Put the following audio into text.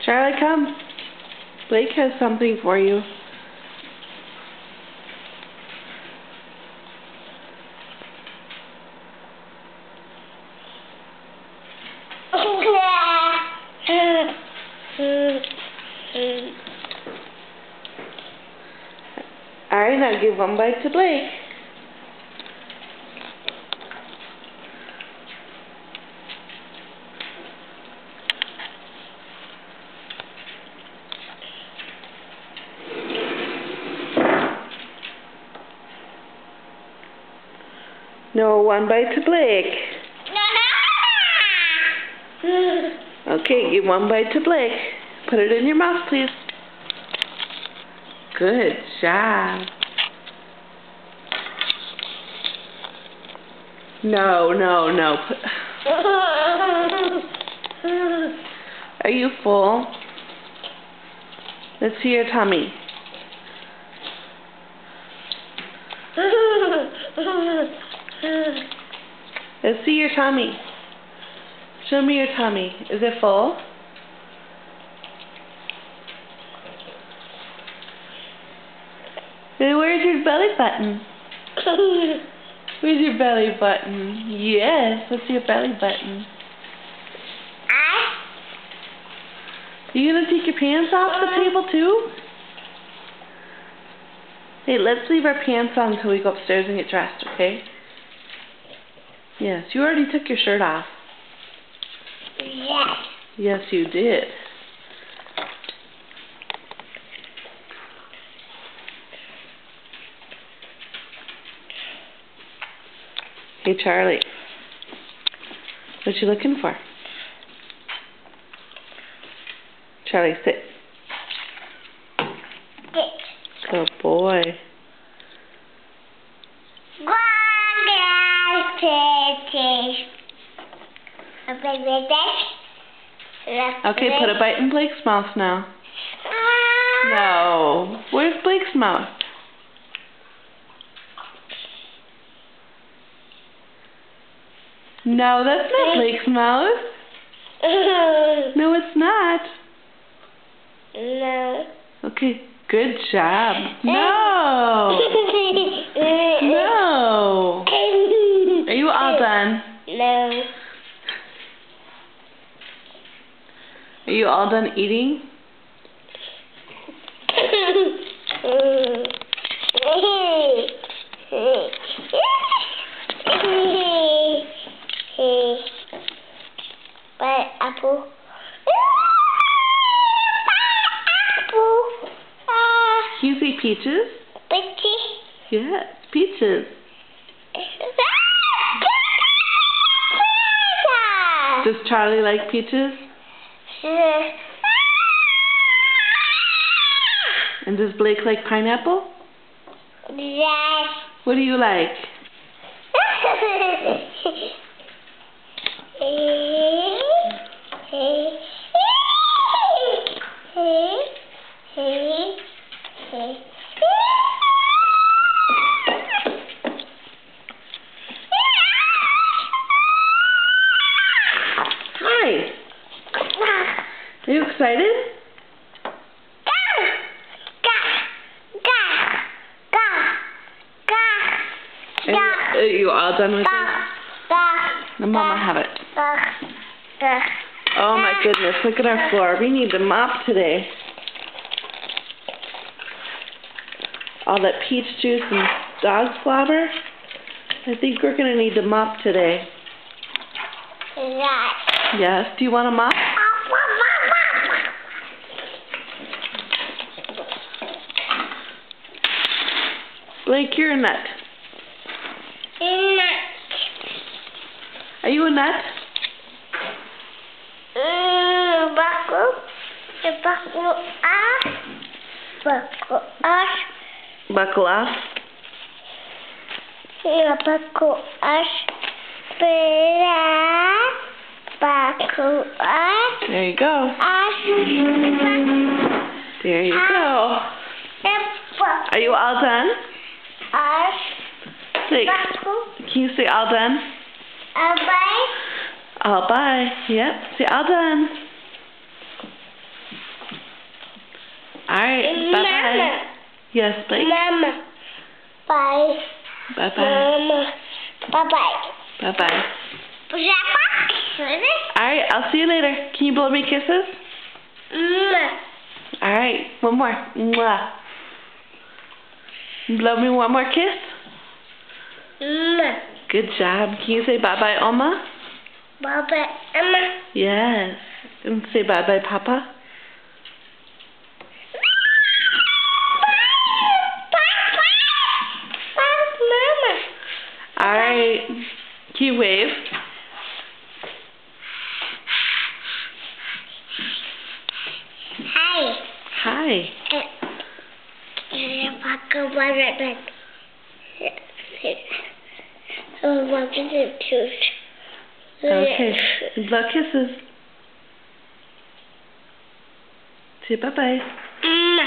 Charlie, come. Blake has something for you. Alright, now give one bite to Blake. No, one bite to Blake. Okay, give one bite to Blake. Put it in your mouth, please. Good job. No. Are you full? Let's see your tummy. Let's see your tummy. Show me your tummy. Is it full? Hey, where's your belly button? Where's your belly button? Yes, what's your belly button? Are you gonna take your pants off the table too? Hey, let's leave our pants on until we go upstairs and get dressed, okay? Yes, you already took your shirt off. Yes. Yes, you did. Hey, Charlie. What you looking for? Charlie, sit. Sit. Good boy. Okay, put a bite in Blake's mouth now. No. Where's Blake's mouth? No, that's not Blake's mouth. No, it's not. No. Okay, good job. No. No. Are you all done? No. Are you all done eating? Apple. Can you see peaches? Peaches. Yeah, peaches. Does Charlie like peaches? And does Blake like pineapple? Yes. What do you like? Hi. Are you excited? Are you all done with it? The Mama have it. Oh my goodness, look at our floor. We need to mop today. All that peach juice and dog slobber. I think we're going to need to mop today. Yes, do you want to mop? Blake, you're a nut. Are you a nut? Buckle off. There you go. There you go. Are you all done? Say, can you say all done? All bye. Yep. Say all done. Alright, bye-bye. Mama. Yes, Blake? Mama. Bye. Bye-bye. Mama. Bye-bye. Bye-bye. Papa. Alright, I'll see you later. Can you blow me kisses? Mama. Alright, one more. Mwah. Blow me one more kiss. Mama. Good job. Can you say bye-bye, Oma? Bye-bye, Mama. Yes. And say bye-bye, Papa. Alright. Can you wave? Hi. Hi. Go right back. I'm walking to tooth. Okay. Blow kisses. Say bye-bye. Mama.